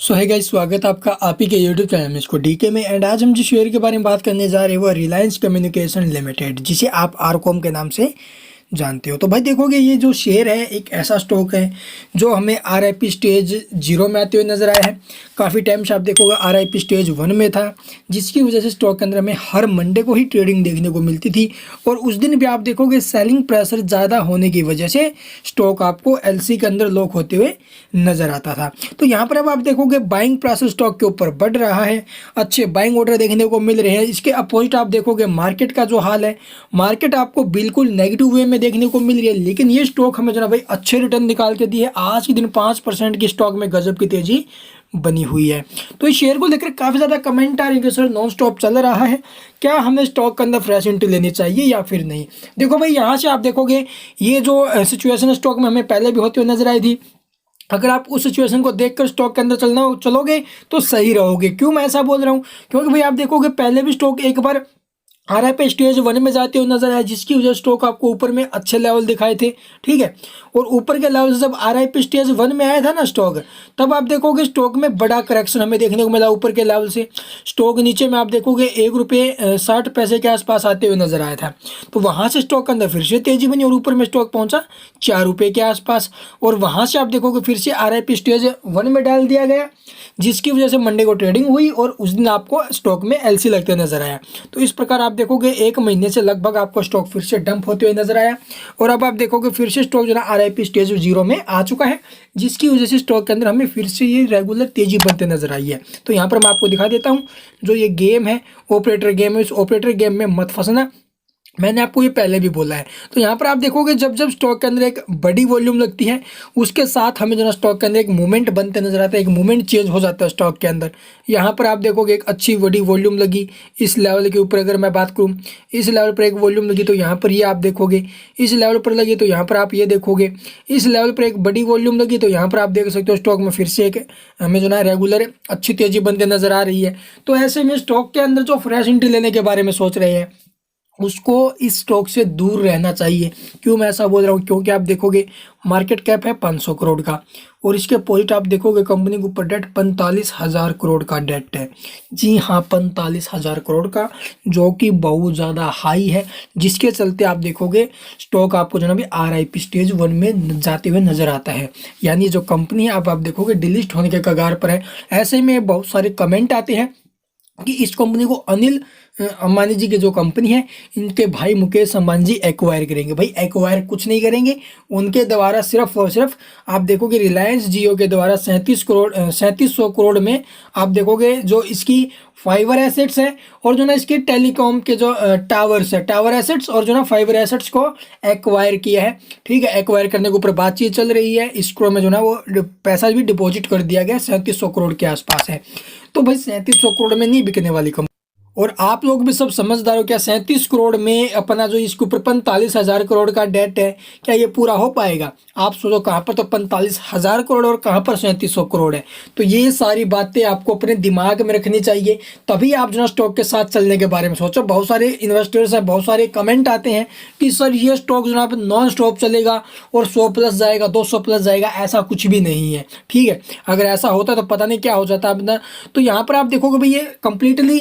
सो है गाइस, स्वागत है आपका आप ही के यूट्यूब चैनल में इसको डीके में। एंड आज हम जिस शेयर के बारे में बात करने जा रहे हैं वो रिलायंस कम्युनिकेशन लिमिटेड, जिसे आप आरकॉम के नाम से जानते हो। तो भाई देखोगे, ये जो शेयर है एक ऐसा स्टॉक है जो हमें आरआईपी स्टेज 0 में आते हुए नजर आया है। काफ़ी टाइम से आप देखोगे आरआईपी स्टेज 1 में था, जिसकी वजह से स्टॉक के अंदर हमें हर मंडे को ही ट्रेडिंग देखने को मिलती थी। और उस दिन भी आप देखोगे सेलिंग प्रेशर ज़्यादा होने की वजह से स्टॉक आपको एलसी के अंदर लॉक होते हुए नजर आता था। तो यहाँ पर अब आप देखोगे बाइंग प्रेशर स्टॉक के ऊपर बढ़ रहा है, अच्छे बाइंग ऑर्डर देखने को मिल रहे हैं। इसके अपोजिट आप देखोगे मार्केट का जो हाल है, मार्केट आपको बिल्कुल नेगेटिव वे में देखने को मिल रही है। लेकिन ये स्टॉक हमें जो ना भाई अच्छे रिटर्न निकाल के दिए। आज के दिन 5% की स्टॉक में गजब की तेजी बनी हुई है। तो इस शेयर को लेकर काफ़ी ज़्यादा कमेंट आ रहे हैं कि सर नॉन स्टॉप चल रहा है, क्या हमें स्टॉक के अंदर फ्रेश एंट्री लेनी चाहिए या फिर नहीं। देखो भाई, यहाँ से आप देखोगे ये जो सिचुएशन स्टॉक में हमें पहले भी होती हुई नजर आई थी। अगर आप उस सिचुएशन को देखकर स्टॉक के अंदर चलोगे तो सही रहोगे। क्यों मैं ऐसा बोल रहा हूँ? क्योंकि भाई आप देखोगे पहले भी स्टॉक एक बार आरआईपी स्टेज 1 में जाते हुए नजर आया, जिसकी वजह से स्टॉक आपको ऊपर में अच्छे लेवल दिखाए थे। ठीक है, और ऊपर के लेवल से जब आरआईपी स्टेज 1 में आया था ना स्टॉक, तब आप देखोगे स्टॉक में बड़ा करेक्शन हमें देखने को मिला। ऊपर के लेवल से स्टॉक नीचे में आप देखोगे 1 रुपये 60 पैसे के आसपास आते हुए नजर आया था। तो वहां से स्टॉक के अंदर फिर से तेजी बनी और ऊपर में स्टॉक पहुंचा 4 रुपये के आसपास। और वहां से आप देखोगे फिर से आरआईपी स्टेज 1 में डाल दिया गया, जिसकी वजह से मंडे को ट्रेडिंग हुई और उस दिन आपको स्टॉक में एलसी लगते नजर आया। तो इस प्रकार आप देखोगे 1 महीने से लगभग आपको स्टॉक फिर से डंप होते हुए नजर आया। और अब आप देखोगे फिर से स्टॉक जो है आरआईपी स्टेज 0 में आ चुका है, जिसकी वजह से स्टॉक के अंदर हमें फिर से ये रेगुलर तेजी बनते नजर आई है। तो यहाँ पर मैं आपको दिखा देता हूँ, जो ये गेम है ऑपरेटर गेम है, इस ऑपरेटर गेम में मत फंसना, मैंने आपको ये पहले भी बोला है। तो यहाँ पर आप देखोगे जब जब स्टॉक के अंदर एक बड़ी वॉल्यूम लगती है, उसके साथ हमें जो ना स्टॉक के अंदर एक मूवमेंट बनते नजर आता है, एक मूवमेंट चेंज हो जाता है स्टॉक के अंदर। यहाँ पर आप देखोगे एक अच्छी बड़ी वॉल्यूम लगी इस लेवल के ऊपर। अगर मैं बात करूँ, इस लेवल पर एक वॉल्यूम लगी तो यहाँ पर ये आप देखोगे, इस लेवल पर लगी तो यहाँ पर आप ये देखोगे, इस लेवल पर एक बड़ी वॉल्यूम लगी तो यहाँ पर आप देख सकते हो स्टॉक में फिर से एक हमें जो ना रेगुलर अच्छी तेजी बनते नजर आ रही है। तो ऐसे में स्टॉक के अंदर जो फ्रेश एंट्री लेने के बारे में सोच रहे हैं, उसको इस स्टॉक से दूर रहना चाहिए। क्यों मैं ऐसा बोल रहा हूँ? क्योंकि आप देखोगे मार्केट कैप है 500 करोड़ का, और इसके अपोजिट आप देखोगे कंपनी के ऊपर डेट 45,000 करोड़ का डेट है। जी हाँ, 45,000 करोड़ का, जो कि बहुत ज़्यादा हाई है, जिसके चलते आप देखोगे स्टॉक आपको जो ना भी आरआईपी स्टेज 1 में जाते हुए नजर आता है। यानी जो कंपनी है आप देखोगे डिलिस्ट होने के कगार पर है। ऐसे में बहुत सारे कमेंट आते हैं कि इस कंपनी को अनिल अंबानी जी की जो कंपनी है, इनके भाई मुकेश अंबानी जी एक्वायर करेंगे। भाई एक्वायर कुछ नहीं करेंगे, उनके द्वारा सिर्फ और सिर्फ आप देखोगे रिलायंस जियो के द्वारा 3700 करोड़ में आप देखोगे जो इसकी फाइबर एसेट्स है, और जो ना इसके टेलीकॉम के जो टावर्स है, टावर एसेट्स और जो ना फाइबर एसेट्स को एक्वायर किया है। ठीक है, एक्वायर करने के ऊपर बातचीत चल रही है। इसको में जो ना वो पैसा भी डिपॉजिट कर दिया गया, 3700 करोड़ के आसपास है। तो भाई 3700 करोड़ में नहीं बिकने वाली कंपनी। और आप लोग भी सब समझदार हो, क्या 37 करोड़ में अपना जो इसके ऊपर 45,000 करोड़ का डेट है, क्या ये पूरा हो पाएगा? आप सोचो, कहाँ पर तो 45,000 करोड़ और कहाँ पर 3700 करोड़ है। तो ये सारी बातें आपको अपने दिमाग में रखनी चाहिए, तभी आप जो स्टॉक के साथ चलने के बारे में सोचो। बहुत सारे इन्वेस्टर्स हैं, बहुत सारे कमेंट आते हैं कि सर ये स्टॉक जो है नॉन स्टॉप चलेगा और 100 प्लस जाएगा, 200 प्लस जाएगा। ऐसा कुछ भी नहीं है। ठीक है, अगर ऐसा होता तो पता नहीं क्या हो जाता अपना। तो यहाँ पर आप देखोगे भाई ये कंप्लीटली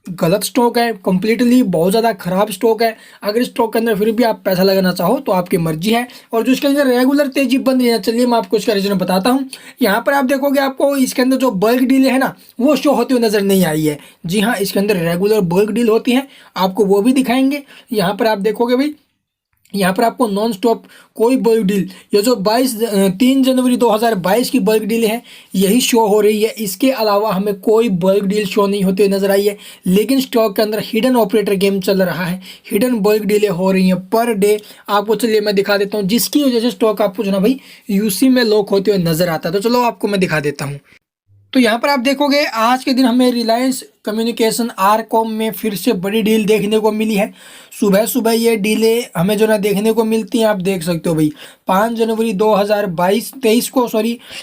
गलत स्टॉक है, कंप्लीटली बहुत ज़्यादा खराब स्टॉक है। अगर इस स्टॉक के अंदर फिर भी आप पैसा लगाना चाहो तो आपकी मर्जी है। और जो इसके अंदर रेगुलर तेजी बन रही है, चलिए मैं आपको इसका रीजन बताता हूँ। यहाँ पर आप देखोगे आपको इसके अंदर जो बल्क डील है ना, वो शो होती हुई नजर नहीं आई है। जी हाँ, इसके अंदर रेगुलर बल्क डील होती है, आपको वो भी दिखाएंगे। यहाँ पर आप देखोगे भाई, यहाँ पर आपको नॉन स्टॉप कोई बल्क डील, ये जो 3 जनवरी 2022 की बल्क डील है, यही शो हो रही है। इसके अलावा हमें कोई बल्क डील शो नहीं होती नजर आई है। लेकिन स्टॉक के अंदर हिडन ऑपरेटर गेम चल रहा है, हिडन बल्क डीलें हो रही हैं पर डे। आपको चलिए मैं दिखा देता हूँ, जिसकी वजह से स्टॉक आपको जो ना भाई यूसी में लॉक होते हुए नजर आता है। तो चलो आपको मैं दिखा देता हूँ। तो यहाँ पर आप देखोगे आज के दिन हमें रिलायंस कम्युनिकेशन आरकॉम में फिर से बड़ी डील देखने को मिली है। सुबह सुबह ये डीलें हमें जो ना देखने को मिलती हैं, आप देख सकते हो भाई 5 जनवरी 2023 को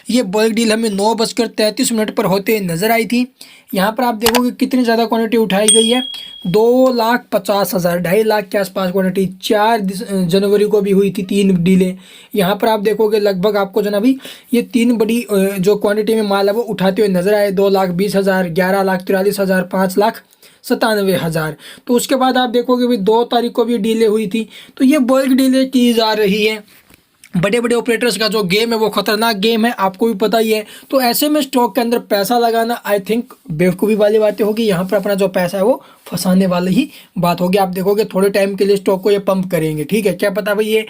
ये बल्क डील हमें 9:33 पर होते नज़र आई थी। यहाँ पर आप देखोगे कितनी ज़्यादा क्वांटिटी उठाई गई है, 2,50,000 2.5 लाख के आसपास क्वांटिटी 4 जनवरी को भी हुई थी 3 डीलें। यहाँ पर आप देखोगे लगभग आपको जो ना भी ये 3 बड़ी जो क्वांटिटी में माल है वो उठाते हुए नजर आए, 2,20,000, 11,43,000, 5,97,000। तो उसके बाद आप देखोगे भाई 2 तारीख को भी डीले हुई थी। तो ये बल्क डीले की जा रही है। बड़े बड़े ऑपरेटर्स का जो गेम है वो खतरनाक गेम है, आपको भी पता ही है। तो ऐसे में स्टॉक के अंदर पैसा लगाना आई थिंक बेवकूफ़ी वाली बातें होगी। यहाँ पर अपना जो पैसा है वो फंसाने वाली ही बात होगी। आप देखोगे थोड़े टाइम के लिए स्टॉक को ये पंप करेंगे, ठीक है, क्या पता भाई ये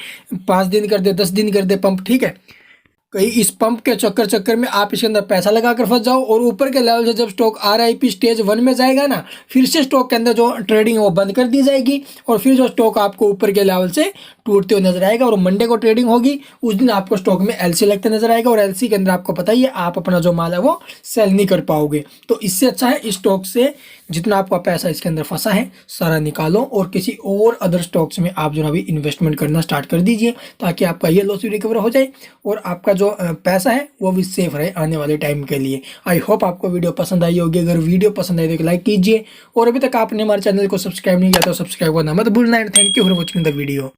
5 दिन कर दे, 10 दिन कर दे पंप, ठीक है। कहीं इस पंप के चक्कर में आप इसके अंदर पैसा लगाकर फंस जाओ और ऊपर के लेवल से जब स्टॉक RIP स्टेज 1 में जाएगा ना, फिर से स्टॉक के अंदर जो ट्रेडिंग है वो बंद कर दी जाएगी और फिर जो स्टॉक आपको ऊपर के लेवल से टूटते हुए नजर आएगा। और मंडे को ट्रेडिंग होगी, उस दिन आपको स्टॉक में LC लगते नजर आएगा और LC के अंदर आपको पता ही है आप अपना जो माल है वो सेल नहीं कर पाओगे। तो इससे अच्छा है इस स्टॉक से जितना आपका पैसा इसके अंदर फंसा है सारा निकालो और किसी और अदर स्टॉक्स में आप जो ना भी इन्वेस्टमेंट करना स्टार्ट कर दीजिए, ताकि आपका ये लॉस भी रिकवर हो जाए और आपका जो पैसा है वो भी सेफ रहे आने वाले टाइम के लिए। आई होप आपको वीडियो पसंद आई होगी। अगर वीडियो पसंद आई तो लाइक कीजिए और अभी तक आपने हमारे चैनल को सब्सक्राइब नहीं किया तो सब्सक्राइब करना मत भूलना। And thank you for watching the video.